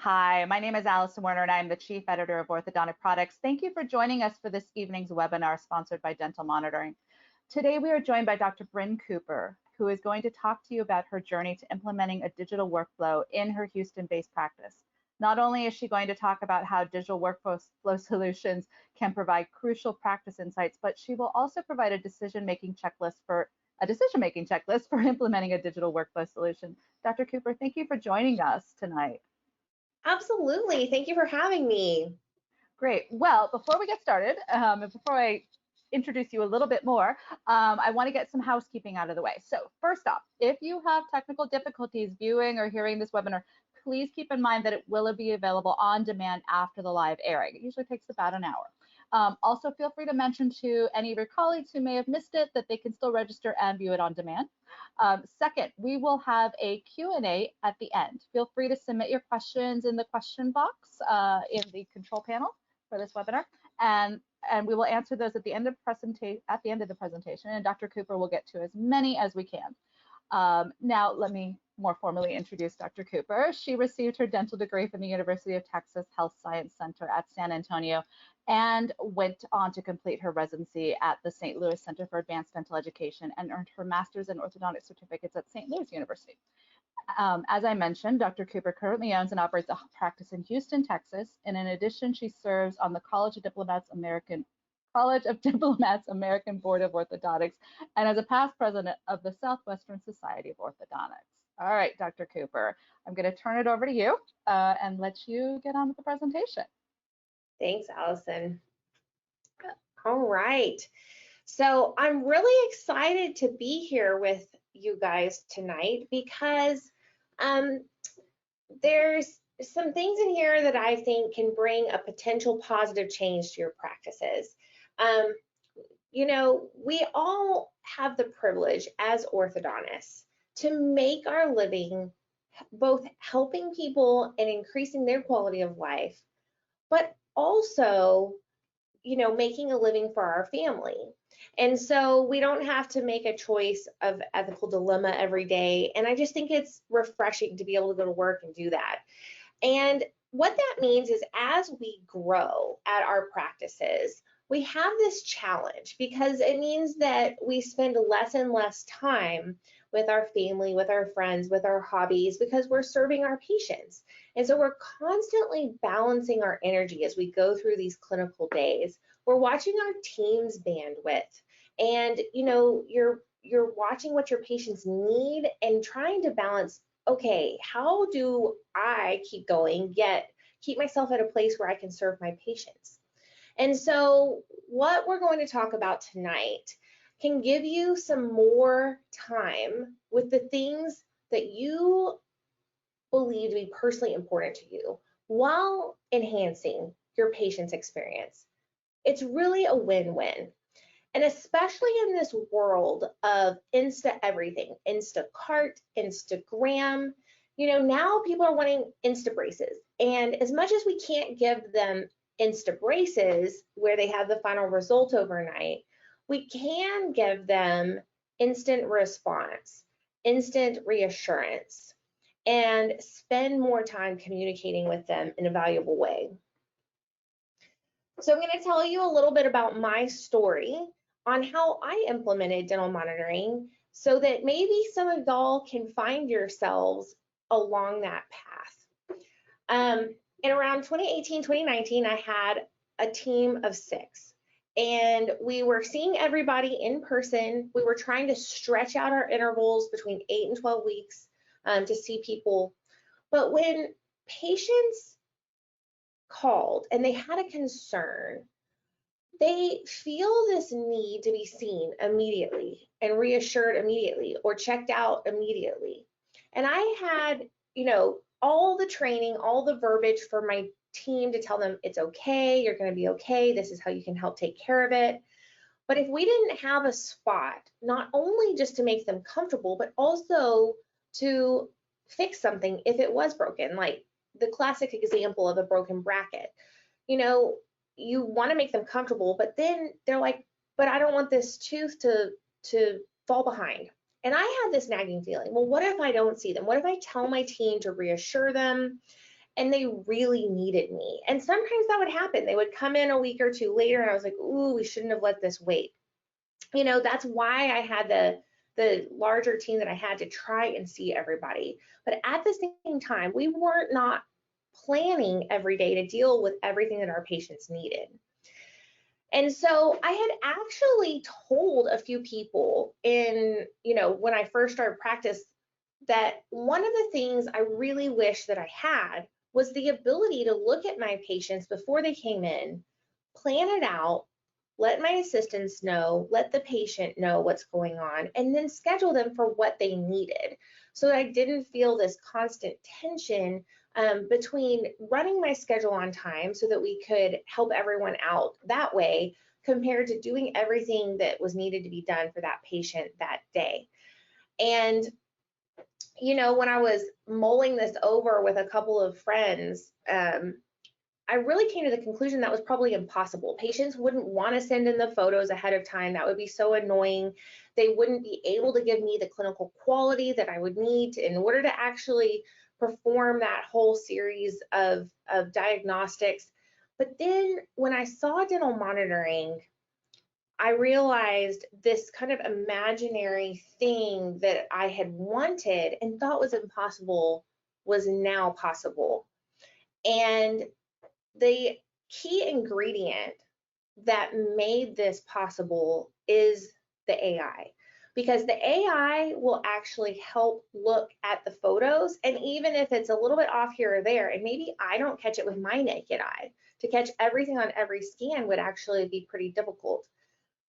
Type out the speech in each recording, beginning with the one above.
Hi, my name is Allison Werner and I'm the Chief Editor of Orthodontic Products. Thank you for joining us for this evening's webinar sponsored by Dental Monitoring. Today we are joined by Dr. Bryn Cooper, who is going to talk to you about her journey to implementing a digital workflow in her Houston-based practice. Not only is she going to talk about how digital workflow solutions can provide crucial practice insights, but she will also provide a decision-making checklist for implementing a digital workflow solution. Dr. Cooper, thank you for joining us tonight. Absolutely. Thank you for having me. Great. Well, before we get started, and before I introduce you a little bit more, I want to get some housekeeping out of the way. So first off, if you have technical difficulties viewing or hearing this webinar, please keep in mind that it will be available on demand after the live airing. It usually takes about an hour. Also, feel free to mention to any of your colleagues who may have missed it that they can still register and view it on demand. Second, we will have a Q&A at the end. Feel free to submit your questions in the question box in the control panel for this webinar, and we will answer those at the end of the presentation, and Dr. Cooper will get to as many as we can. Now, let me more formally introduce Dr. Cooper. She received her dental degree from the University of Texas Health Science Center at San Antonio and went on to complete her residency at the St. Louis Center for Advanced Dental Education and earned her master's in orthodontic certificates at St. Louis University. As I mentioned, Dr. Cooper currently owns and operates a practice in Houston, Texas, and in addition, she serves on the College of Diplomats American Board of Orthodontics and as a past president of the Southwestern Society of Orthodontics. All right, Dr. Cooper, I'm going to turn it over to you and let you get on with the presentation. Thanks, Allison. All right. So I'm really excited to be here with you guys tonight because there's some things in here that I think can bring a potential positive change to your practices. You know, we all have the privilege as orthodontists to make our living both helping people and increasing their quality of life, but also, you know, making a living for our family. And so we don't have to make a choice of ethical dilemma every day. And I just think it's refreshing to be able to go to work and do that. And what that means is as we grow at our practices, we have this challenge because it means that we spend less and less time with our family, with our friends, with our hobbies, because we're serving our patients. And so we're constantly balancing our energy as we go through these clinical days. We're watching our team's bandwidth, and you know, you're watching what your patients need and trying to balance, okay, how do I keep going, yet keep myself at a place where I can serve my patients? And so what we're going to talk about tonight can give you some more time with the things that you believe to be personally important to you while enhancing your patient's experience. It's really a win-win. And especially in this world of Insta everything, Instacart, Instagram, you know, now people are wanting Insta braces. And as much as we can't give them Insta braces where they have the final result overnight, we can give them instant response, instant reassurance, and spend more time communicating with them in a valuable way. So I'm going to tell you a little bit about my story on how I implemented dental monitoring so that maybe some of y'all can find yourselves along that path. In around 2018, 2019, I had a team of 6, and we were seeing everybody in person. We were trying to stretch out our intervals between 8 and 12 weeks to see people. But when patients called and they had a concern, they feel this need to be seen immediately and reassured immediately or checked out immediately. And I had, you know, all the training, all the verbiage for my team to tell them it's okay, you're going to be okay, this is how you can help take care of it. But if we didn't have a spot, not only just to make them comfortable, but also to fix something if it was broken, like the classic example of a broken bracket, you know, you want to make them comfortable, but then they're like, but I don't want this tooth to fall behind. And I had this nagging feeling, well, what if I don't see them? What if I tell my team to reassure them and they really needed me. And sometimes that would happen. They would come in a week or two later and I was like, ooh, we shouldn't have let this wait. That's why I had the larger team that I had to try and see everybody. But at the same time, we weren't not planning every day to deal with everything that our patients needed. And so I had actually told a few people when I first started practice that one of the things I really wish that I had was the ability to look at my patients before they came in, plan it out, let my assistants know, let the patient know what's going on, and then schedule them for what they needed. So that I didn't feel this constant tension between running my schedule on time so that we could help everyone out that way compared to doing everything that was needed to be done for that patient that day. And when I was mulling this over with a couple of friends, I really came to the conclusion that was probably impossible. Patients wouldn't want to send in the photos ahead of time. That would be so annoying. They wouldn't be able to give me the clinical quality that I would need in order to actually perform that whole series of diagnostics. But then when I saw dental monitoring, I realized this kind of imaginary thing that I had wanted and thought was impossible was now possible. And the key ingredient that made this possible is the AI, because the AI will actually help look at the photos, and even if it's a little bit off here or there, and maybe I don't catch it with my naked eye, to catch everything on every scan would actually be pretty difficult.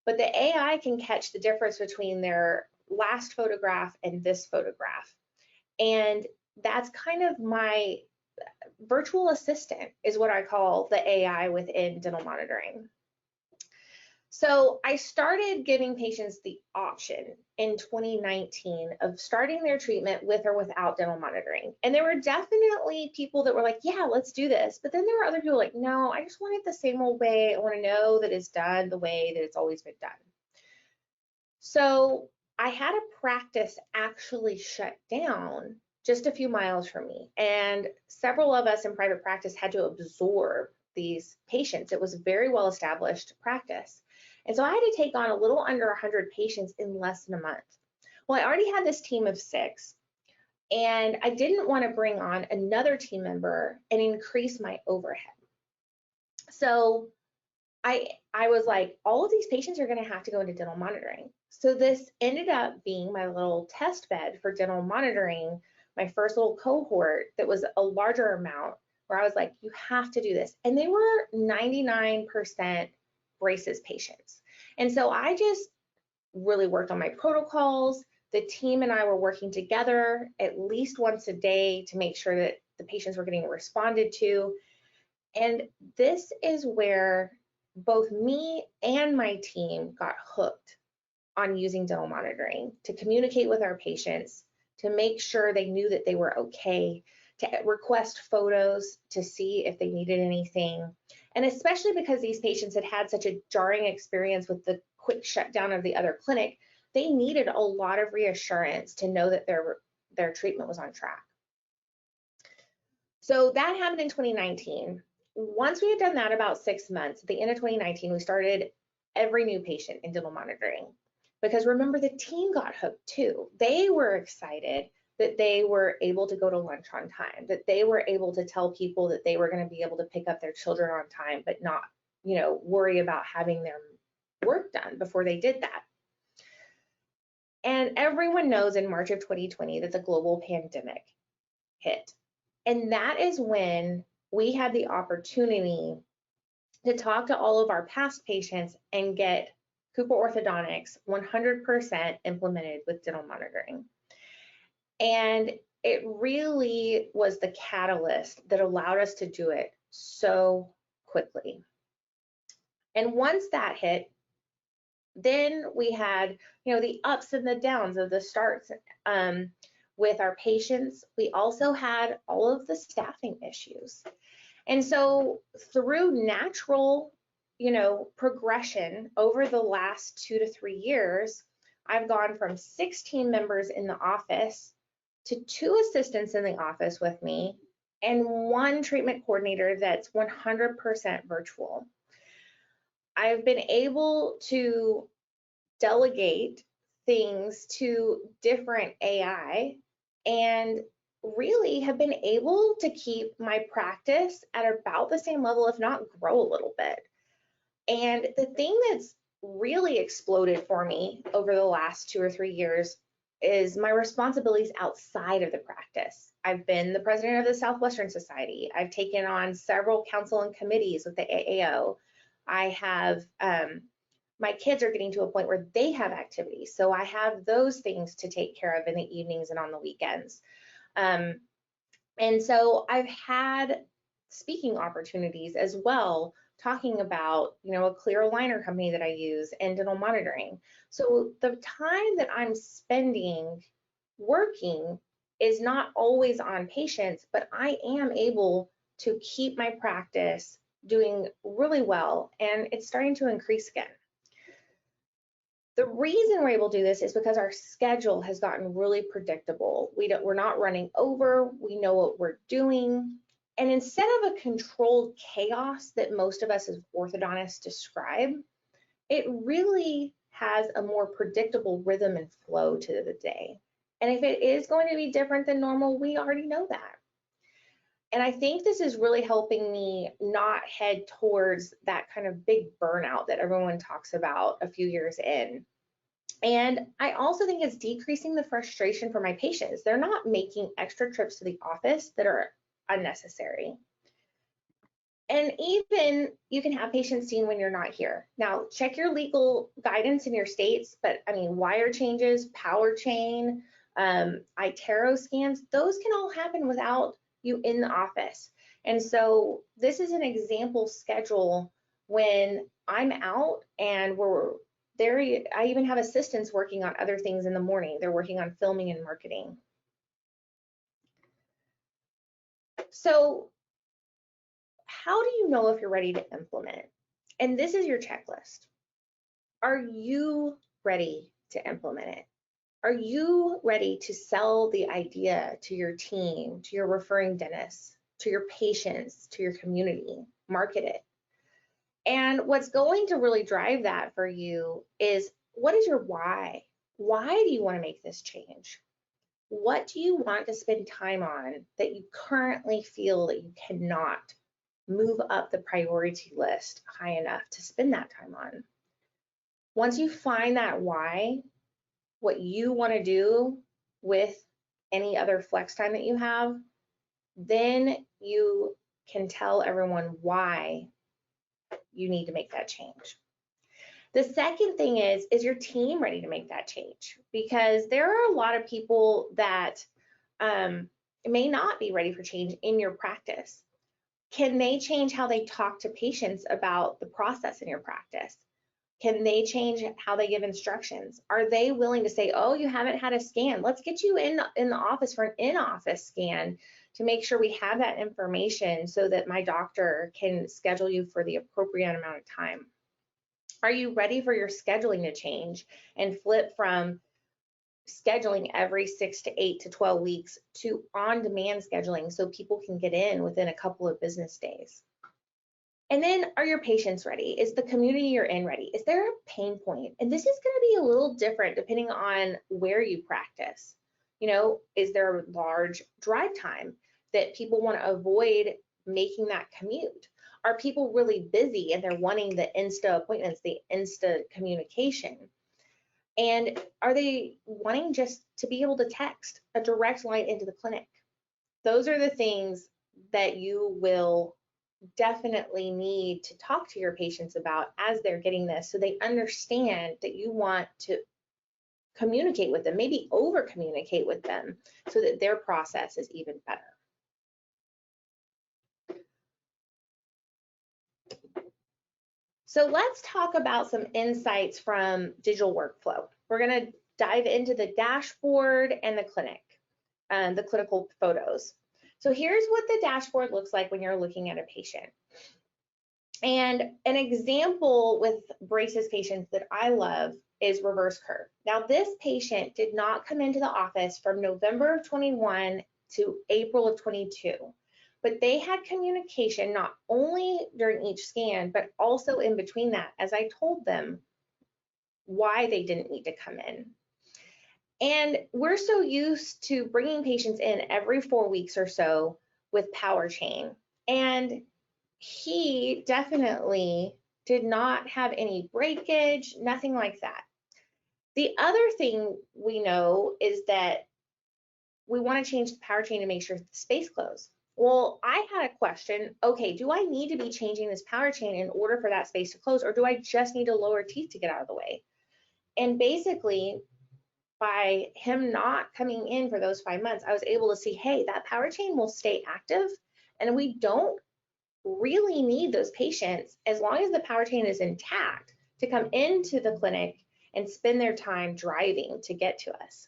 But the AI can catch the difference between their last photograph and this photograph. And that's kind of my virtual assistant, is what I call the AI within dental monitoring. So I started giving patients the option in 2019 of starting their treatment with or without dental monitoring. And there were definitely people that were like, yeah, let's do this. But then there were other people like, no, I just want it the same old way. I want to know that it's done the way that it's always been done. So I had a practice actually shut down just a few miles from me. And several of us in private practice had to absorb these patients. It was a very well established practice. And so I had to take on a little under 100 patients in less than a month. Well, I already had this team of 6, and I didn't want to bring on another team member and increase my overhead. So I was like, all of these patients are going to have to go into dental monitoring. So this ended up being my little test bed for dental monitoring, my first little cohort that was a larger amount, where I was like, you have to do this. And they were 99% braces patients. And so I just really worked on my protocols. The team and I were working together at least once a day to make sure that the patients were getting responded to. And this is where both me and my team got hooked on using dental monitoring to communicate with our patients, to make sure they knew that they were okay, to request photos to see if they needed anything. And especially because these patients had had such a jarring experience with the quick shutdown of the other clinic, they needed a lot of reassurance to know that their treatment was on track. So that happened in 2019. Once we had done that about 6 months, at the end of 2019, we started every new patient in dental monitoring. Because remember, the team got hooked too. They were excited that they were able to go to lunch on time, that they were able to tell people that they were going to be able to pick up their children on time, but not, worry about having their work done before they did that. And everyone knows in March of 2020 that the global pandemic hit. And that is when we had the opportunity to talk to all of our past patients and get Cooper Orthodontics 100% implemented with dental monitoring. And it really was the catalyst that allowed us to do it so quickly. And once that hit, then we had, the ups and the downs of the starts with our patients. We also had all of the staffing issues. And so through natural, progression over the last 2 to 3 years, I've gone from 16 members in the office to 2 assistants in the office with me and one treatment coordinator that's 100% virtual. I've been able to delegate things to different AI and really have been able to keep my practice at about the same level, if not grow a little bit. And the thing that's really exploded for me over the last 2 or 3 years is my responsibilities outside of the practice. I've been the president of the Southwestern Society. I've taken on several council and committees with the AAO. I have, my kids are getting to a point where they have activities. So I have those things to take care of in the evenings and on the weekends. And so I've had speaking opportunities as well, talking about, a clear aligner company that I use and dental monitoring. So the time that I'm spending working is not always on patients, but I am able to keep my practice doing really well, and it's starting to increase again. The reason we're able to do this is because our schedule has gotten really predictable. We're not running over, we know what we're doing. And instead of a controlled chaos that most of us as orthodontists describe, it really has a more predictable rhythm and flow to the day. And if it is going to be different than normal, we already know that. And I think this is really helping me not head towards that kind of big burnout that everyone talks about a few years in. And I also think it's decreasing the frustration for my patients. They're not making extra trips to the office that are unnecessary. And even you can have patients seen when you're not here. Now, check your legal guidance in your states, but I mean, wire changes, power chain, iTero scans, those can all happen without you in the office. And so this is an example schedule when I'm out and we're there. I even have assistants working on other things in the morning. They're working on filming and marketing. So how do you know if you're ready to implement? And this is your checklist. Are you ready to implement it? Are you ready to sell the idea to your team, to your referring dentists, to your patients, to your community? Market it. And what's going to really drive that for you is, what is your why? Why do you want to make this change? What do you want to spend time on that you currently feel that you cannot move up the priority list high enough to spend that time on? Once you find that why, what you want to do with any other flex time that you have, then you can tell everyone why you need to make that change. The second thing is your team ready to make that change? Because there are a lot of people that may not be ready for change in your practice. Can they change how they talk to patients about the process in your practice? Can they change how they give instructions? Are they willing to say, oh, you haven't had a scan, let's get you in the office for an in-office scan to make sure we have that information so that my doctor can schedule you for the appropriate amount of time? Are you ready for your scheduling to change and flip from scheduling every 6 to 8 to 12 weeks to on-demand scheduling so people can get in within a couple of business days? And then, are your patients ready? Is the community you're in ready? Is there a pain point? And this is going to be a little different depending on where you practice. Is there a large drive time that people want to avoid making that commute? Are people really busy and they're wanting the Insta appointments, the Insta communication? And are they wanting just to be able to text a direct line into the clinic? Those are the things that you will definitely need to talk to your patients about as they're getting this, so they understand that you want to communicate with them, maybe over communicate with them so that their process is even better. So let's talk about some insights from digital workflow. We're going to dive into the dashboard and the clinic, the clinical photos. So here's what the dashboard looks like when you're looking at a patient. And an example with braces patients that I love is reverse curve. Now, this patient did not come into the office from November of 21 to April of 22. but they had communication not only during each scan, but also in between that, as I told them why they didn't need to come in. And we're so used to bringing patients in every 4 weeks or so with power chain. And he definitely did not have any breakage, nothing like that. The other thing we know is that we want to change the power chain to make sure the space closed. Well, I had a question. Okay, do I need to be changing this power chain in order for that space to close, or do I just need to lower teeth to get out of the way? And basically, by him not coming in for those 5 months, I was able to see, hey, that power chain will stay active, and we don't really need those patients, as long as the power chain is intact, to come into the clinic and spend their time driving to get to us.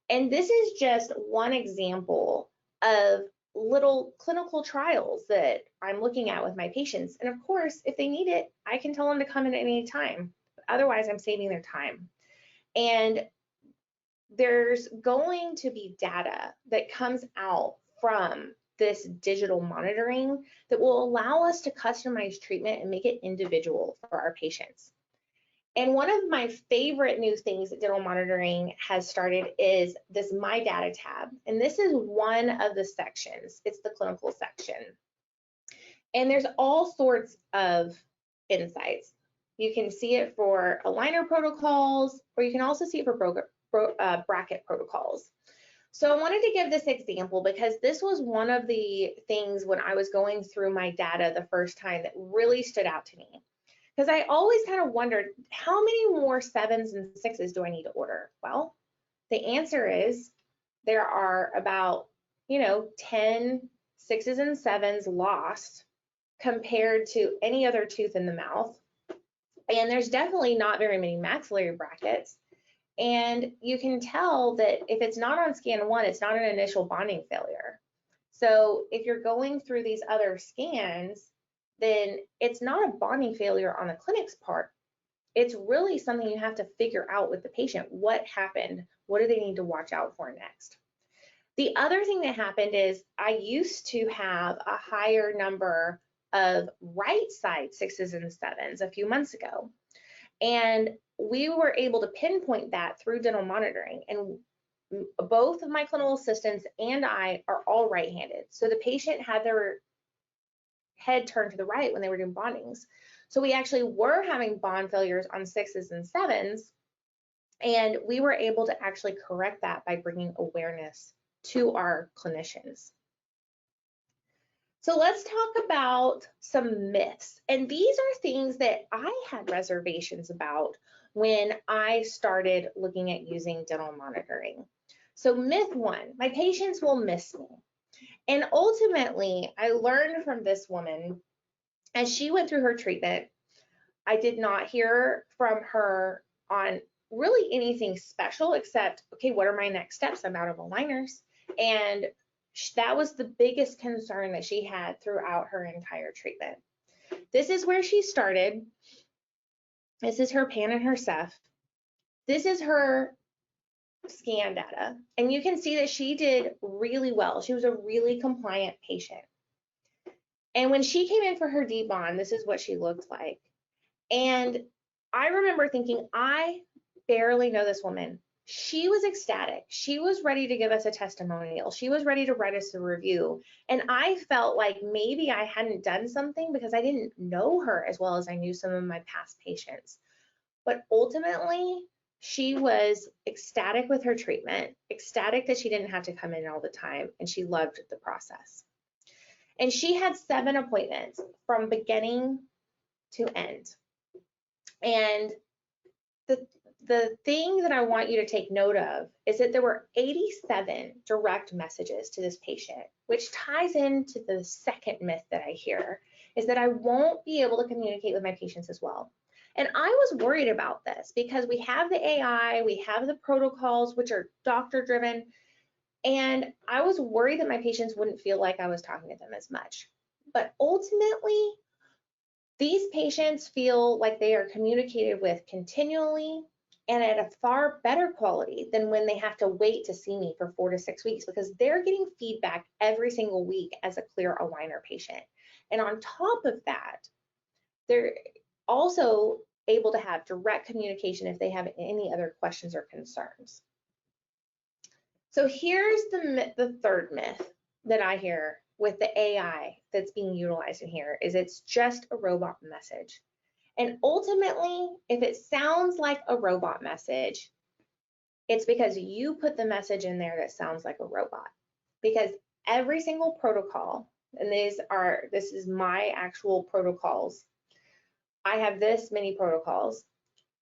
And this is just one example of little clinical trials that I'm looking at with my patients. And of course, if they need it, I can tell them to come in at any time. Otherwise, I'm saving their time. And there's going to be data that comes out from this digital monitoring that will allow us to customize treatment and make it individual for our patients. And one of my favorite new things that dental monitoring has started is this My Data tab. And this is one of the sections. It's the clinical section. And there's all sorts of insights. You can see it for aligner protocols, or you can also see it for bracket protocols. So I wanted to give this example because this was one of the things when I was going through my data the first time that really stood out to me. Because I always kind of wondered, how many more 7s and 6s do I need to order? Well, the answer is there are about, 10 6s and 7s lost compared to any other tooth in the mouth. And there's definitely not very many maxillary brackets. And you can tell that if it's not on scan 1, it's not an initial bonding failure. So if you're going through these other scans, then it's not a bonding failure on the clinic's part. It's really something you have to figure out with the patient. What happened? What do they need to watch out for next? The other thing that happened is I used to have a higher number of right side 6s and 7s a few months ago. And we were able to pinpoint that through dental monitoring. And both of my clinical assistants and I are all right-handed. So the patient had their head turned to the right when they were doing bondings. So we actually were having bond failures on 6s and 7s. And we were able to actually correct that by bringing awareness to our clinicians. So let's talk about some myths. And these are things that I had reservations about when I started looking at using dental monitoring. So myth 1, my patients will miss me. And ultimately, I learned from this woman as she went through her treatment. I did not hear from her on really anything special except, okay, what are my next steps? I'm out of aligners. And that was the biggest concern that she had throughout her entire treatment. This is where she started. This is her pan and her ceph. This is her scan data. And you can see that she did really well. She was a really compliant patient. And when she came in for her debond, this is what she looked like. And I remember thinking, I barely know this woman. She was ecstatic. She was ready to give us a testimonial. She was ready to write us a review. And I felt like maybe I hadn't done something because I didn't know her as well as I knew some of my past patients. But ultimately, she was ecstatic with her treatment, ecstatic that she didn't have to come in all the time, and she loved the process. And she had 7 appointments from beginning to end. And the thing that I want you to take note of is that there were 87 direct messages to this patient, which ties into the second myth that I hear, is that I won't be able to communicate with my patients as well. And I was worried about this because we have the AI, we have the protocols, which are doctor-driven, and I was worried that my patients wouldn't feel like I was talking to them as much. But ultimately, these patients feel like they are communicated with continually. and at a far better quality than when they have to wait to see me for 4 to 6 weeks, because they're getting feedback every single week as a clear aligner patient. And on top of that, they're also able to have direct communication if they have any other questions or concerns. So here's the third myth that I hear with the AI that's being utilized in here, is it's just a robot message. And ultimately, if it sounds like a robot message, it's because you put the message in there that sounds like a robot. Because every single protocol, and this is my actual protocols, I have this many protocols.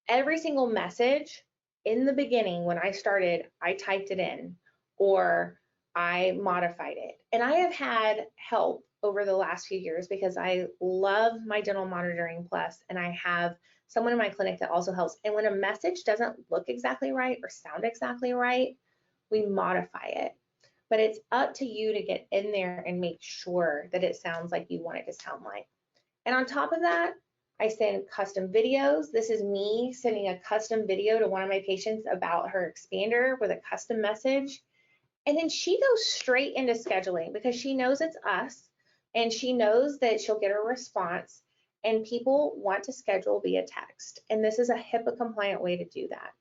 Every single message in the beginning, when I started, I typed it in or I modified it. And I have had help over the last few years because I love my dental monitoring plus, and I have someone in my clinic that also helps. And when a message doesn't look exactly right or sound exactly right, we modify it. But it's up to you to get in there and make sure that it sounds like you want it to sound like. And on top of that, I send custom videos. This is me sending a custom video to one of my patients about her expander with a custom message. And then she goes straight into scheduling because she knows it's us, and she knows that she'll get a response, and people want to schedule via text. And this is a HIPAA compliant way to do that.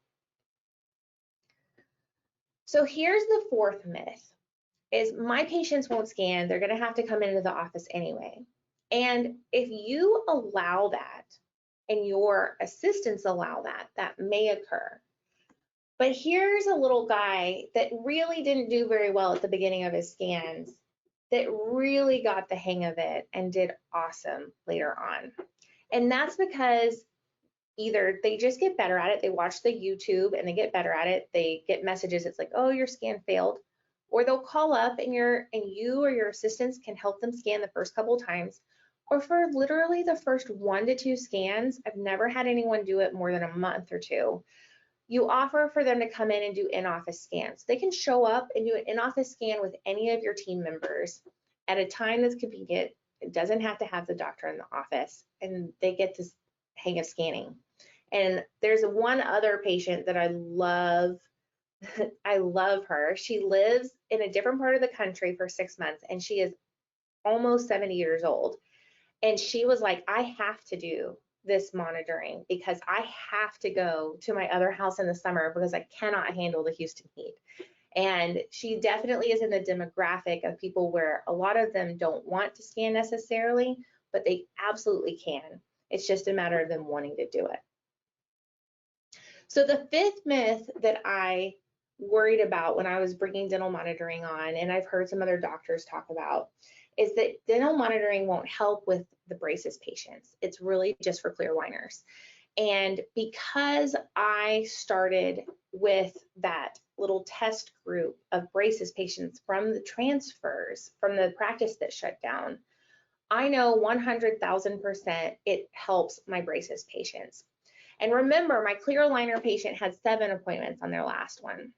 So here's the fourth myth, is my patients won't scan. They're going to have to come into the office anyway. And if you allow that and your assistants allow that, that may occur. But here's a little guy that really didn't do very well at the beginning of his scans, that really got the hang of it and did awesome later on. And that's because either they just get better at it, they watch the YouTube and they get better at it, they get messages, it's like, oh, your scan failed, or they'll call up and you or your assistants can help them scan the first couple times, or for literally the first 1 to 2 scans. I've never had anyone do it more than a month or two. You offer for them to come in and do in-office scans. They can show up and do an in-office scan with any of your team members at a time that's convenient. It doesn't have to have the doctor in the office, and they get this hang of scanning. And there's one other patient that I love. I love her. She lives in a different part of the country for 6 months, and she is almost 70 years old. And she was like, I have to do this monitoring because I have to go to my other house in the summer because I cannot handle the Houston heat. And she definitely is in the demographic of people where a lot of them don't want to scan necessarily, but they absolutely can. It's just a matter of them wanting to do it. So the fifth myth that I worried about when I was bringing dental monitoring on, and I've heard some other doctors talk about, is that dental monitoring won't help with the braces patients. It's really just for clear aligners. And because I started with that little test group of braces patients from the transfers, from the practice that shut down, I know 100,000% it helps my braces patients. And remember, my clear aligner patient had 7 appointments on their last one.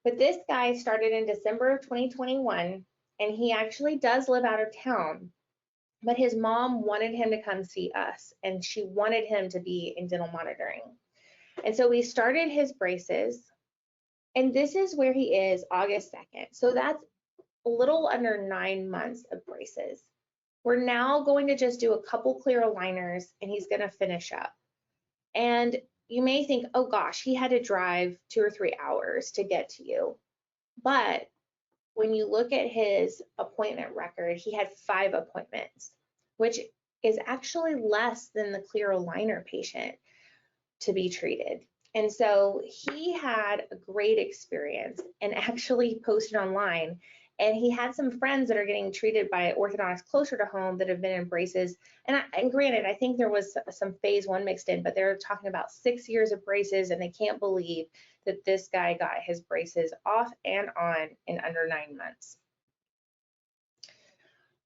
But this guy started in December of 2021, and he actually does live out of town. But his mom wanted him to come see us, and she wanted him to be in dental monitoring. And so we started his braces, and this is where he is August 2nd. So that's a little under 9 months of braces. We're now going to just do a couple clear aligners, and he's going to finish up. And you may think, oh gosh, he had to drive 2 or 3 hours to get to you. But when you look at his appointment record, he had 5 appointments, which is actually less than the clear aligner patient to be treated. And so he had a great experience and actually posted online. And he had some friends that are getting treated by orthodontics closer to home that have been in braces. And granted, I think there was some phase 1 mixed in, but they're talking about 6 years of braces, and they can't believe that this guy got his braces off and on in under 9 months.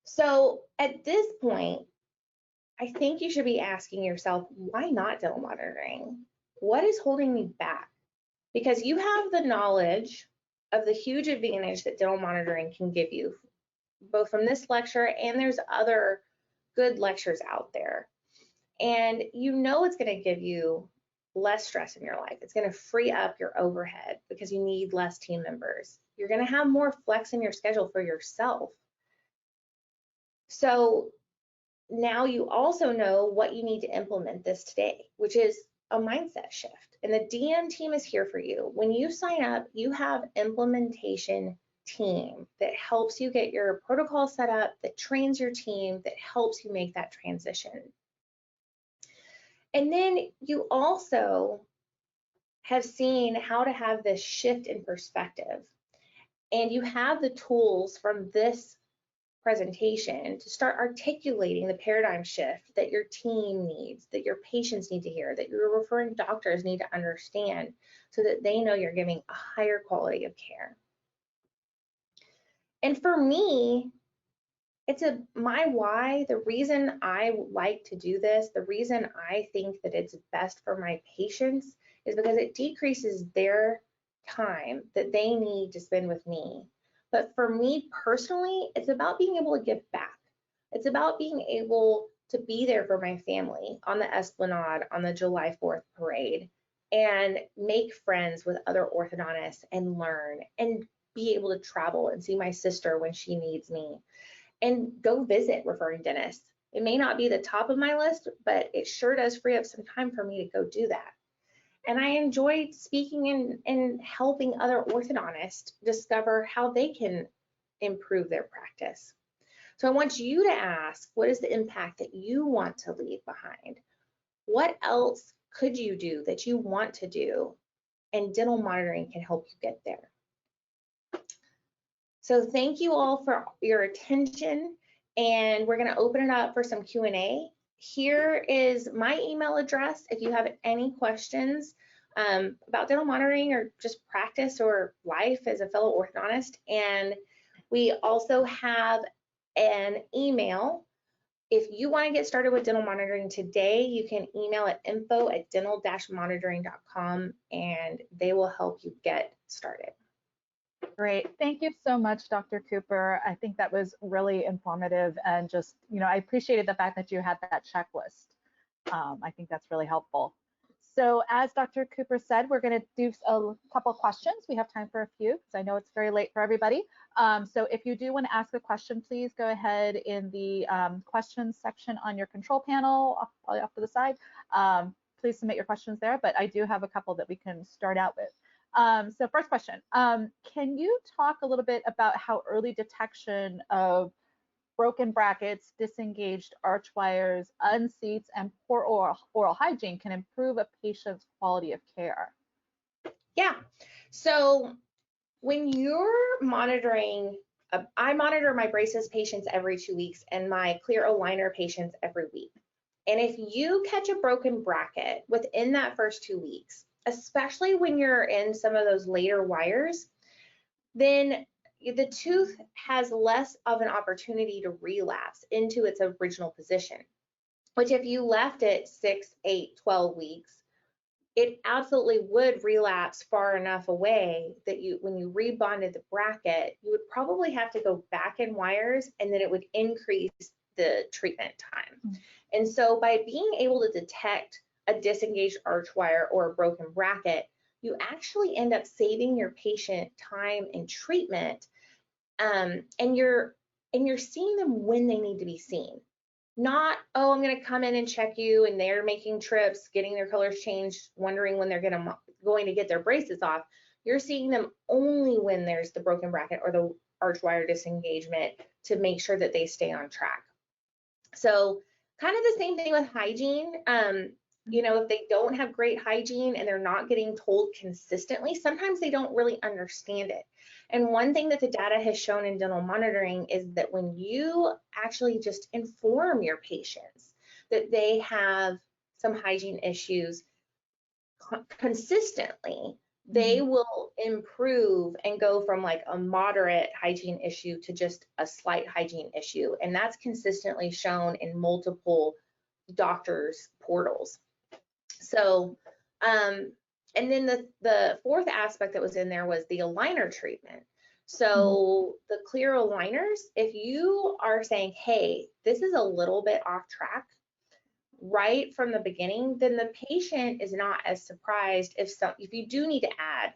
So at this point, I think you should be asking yourself, why not dental monitoring? What is holding me back? Because you have the knowledge of the huge advantage that dental monitoring can give you, both from this lecture and there's other good lectures out there. And you know it's going to give you less stress in your life. It's going to free up your overhead because you need less team members. You're going to have more flex in your schedule for yourself. So now you also know what you need to implement this today, which is a mindset shift. And the DM team is here for you. When you sign up, you have implementation team that helps you get your protocol set up, that trains your team, that helps you make that transition. And then you also have seen how to have this shift in perspective. And you have the tools from this presentation to start articulating the paradigm shift that your team needs, that your patients need to hear, that your referring doctors need to understand so that they know you're giving a higher quality of care. And for me, it's my why, the reason I like to do this, the reason I think that it's best for my patients is because it decreases their time that they need to spend with me. But for me personally, it's about being able to give back. It's about being able to be there for my family on the Esplanade, on the July 4th parade, and make friends with other orthodontists and learn and be able to travel and see my sister when she needs me and go visit referring dentists. It may not be the top of my list, but it sure does free up some time for me to go do that. And I enjoyed speaking and helping other orthodontists discover how they can improve their practice. So I want you to ask, what is the impact that you want to leave behind? What else could you do that you want to do? And dental monitoring can help you get there. So thank you all for your attention, and we're going to open it up for some Q&A. Here is my email address if you have any questions about dental monitoring or just practice or life as a fellow orthodontist. And we also have an email. If you want to get started with dental monitoring today, you can email at info@dental-monitoring.com and they will help you get started. Great. Thank you so much, Dr. Cooper. I think that was really informative, and just, I appreciated the fact that you had that checklist. I think that's really helpful. So as Dr. Cooper said, we're going to do a couple questions. We have time for a few because I know it's very late for everybody. So if you do want to ask a question, please go ahead in the questions section on your control panel, probably off to the side. Please submit your questions there, but I do have a couple that we can start out with. So first question, can you talk a little bit about how early detection of broken brackets, disengaged arch wires, unseats, and poor oral hygiene can improve a patient's quality of care? Yeah, so when you're monitoring, I monitor my braces patients every 2 weeks and my clear aligner patients every week. And if you catch a broken bracket within that first 2 weeks, especially when you're in some of those later wires, then the tooth has less of an opportunity to relapse into its original position, which if you left it 6, 8, 12 weeks, it absolutely would relapse far enough away that when you rebonded the bracket, you would probably have to go back in wires, and then it would increase the treatment time. Mm-hmm. And so by being able to detect a disengaged arch wire or a broken bracket, you actually end up saving your patient time and treatment, and you're seeing them when they need to be seen. Not, oh, I'm going to come in and check you, and they're making trips, getting their colors changed, wondering when they're going to get their braces off. You're seeing them only when there's the broken bracket or the arch wire disengagement to make sure that they stay on track. So kind of the same thing with hygiene. If they don't have great hygiene and they're not getting told consistently, sometimes they don't really understand it. And one thing that the data has shown in dental monitoring is that when you actually just inform your patients that they have some hygiene issues consistently, they will improve and go from like a moderate hygiene issue to just a slight hygiene issue. And that's consistently shown in multiple doctors' portals. So, and then the fourth aspect that was in there was the aligner treatment. So the clear aligners, if you are saying, hey, this is a little bit off track, right from the beginning, then the patient is not as surprised if you do need to add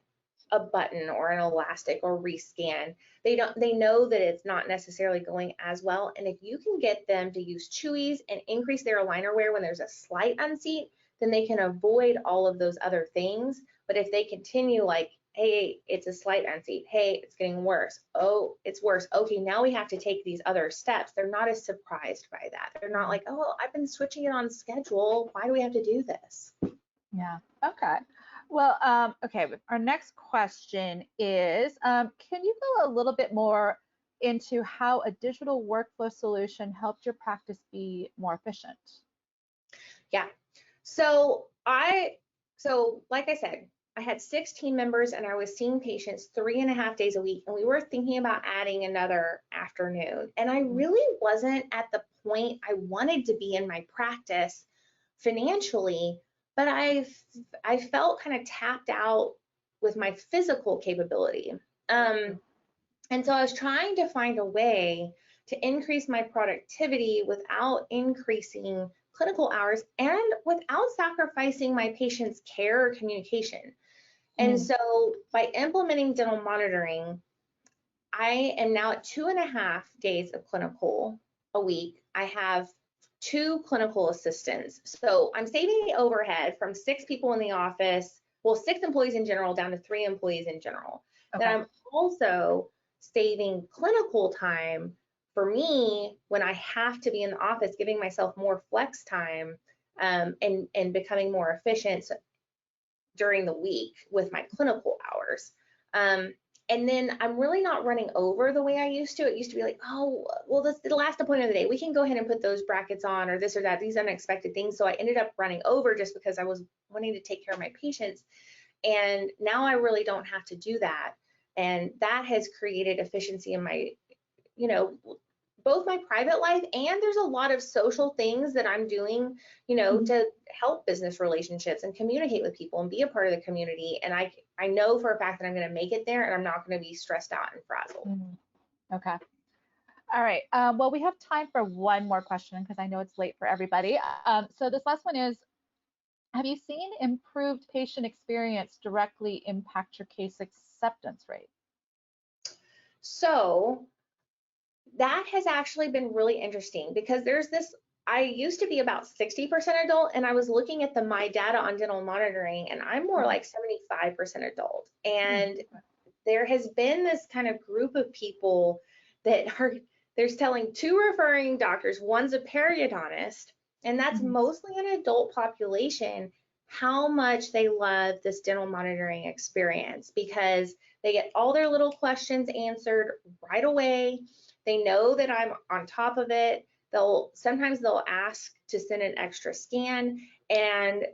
a button or an elastic or rescan. They know that it's not necessarily going as well. And if you can get them to use chewies and increase their aligner wear when there's a slight unseat, then they can avoid all of those other things. But if they continue like, hey, it's a slight unseat, hey, it's getting worse, oh, it's worse, okay, now we have to take these other steps, they're not as surprised by that. They're not like, oh, I've been switching it on schedule, why do we have to do this? Yeah. Okay. Well, okay. Our next question is, can you go a little bit more into how a digital workflow solution helped your practice be more efficient? Yeah. So like I said, I had 16 members and I was seeing patients 3.5 days a week, and we were thinking about adding another afternoon. And I really wasn't at the point I wanted to be in my practice financially, but I felt kind of tapped out with my physical capability. And so I was trying to find a way to increase my productivity without increasing clinical hours and without sacrificing my patient's care or communication. And so by implementing dental monitoring, I am now at 2.5 days of clinical a week. I have 2 clinical assistants. So I'm saving the overhead from 6 people in the office, well, 6 employees in general down to 3 employees in general. Okay. Then I'm also saving clinical time for me when I have to be in the office, giving myself more flex time, and becoming more efficient during the week with my clinical hours. And then I'm really not running over the way I used to. It used to be like, oh, well, this is the last appointment of the day. We can go ahead and put those brackets on or this or that, these unexpected things. So I ended up running over just because I was wanting to take care of my patients. And now I really don't have to do that. And that has created efficiency in my, both my private life, and there's a lot of social things that I'm doing, to help business relationships and communicate with people and be a part of the community. And I know for a fact that I'm going to make it there and I'm not going to be stressed out and frazzled. Okay. All right. Well, we have time for one more question because I know it's late for everybody. So this last one is, have you seen improved patient experience directly impact your case acceptance rate? So that has actually been really interesting because there's this, I used to be about 60% adult, and I was looking at my data on dental monitoring, and I'm more like 75% adult. And there has been this kind of group of people that there's telling 2 referring doctors, one's a periodontist, and that's mostly an adult population, how much they love this dental monitoring experience because they get all their little questions answered right away. They know that I'm on top of it. Sometimes they'll ask to send an extra scan, and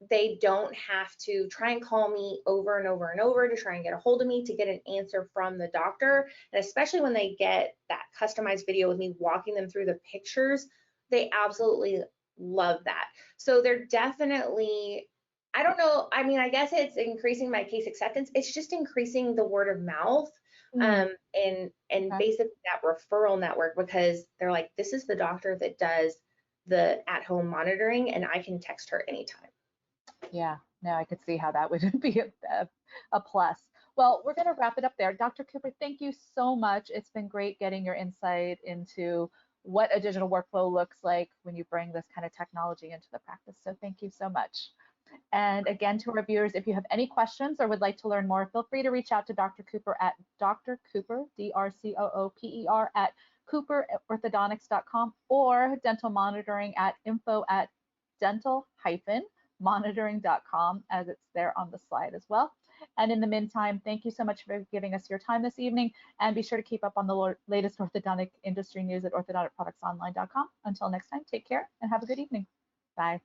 they don't have to try and call me over and over and over to try and get a hold of me to get an answer from the doctor. And especially when they get that customized video with me walking them through the pictures, they absolutely love that. So they're definitely, I don't know, I mean, I guess it's increasing my case acceptance. It's just increasing the word of mouth. And basically that referral network, because they're like, this is the doctor that does the at-home monitoring, and I can text her anytime. Yeah, no, I could see how that would be a plus. Well, we're going to wrap it up there. Dr. Cooper, thank you so much. It's been great getting your insight into what a digital workflow looks like when you bring this kind of technology into the practice. So thank you so much. And again, to our viewers, if you have any questions or would like to learn more, feel free to reach out to Dr. Cooper at Dr. Cooper, DRCOOPER, at CooperOrthodontics.com, or dental monitoring at info@dental-monitoring.com, as it's there on the slide as well. And in the meantime, thank you so much for giving us your time this evening, and be sure to keep up on the latest orthodontic industry news at orthodonticproductsonline.com. Until next time, take care and have a good evening. Bye.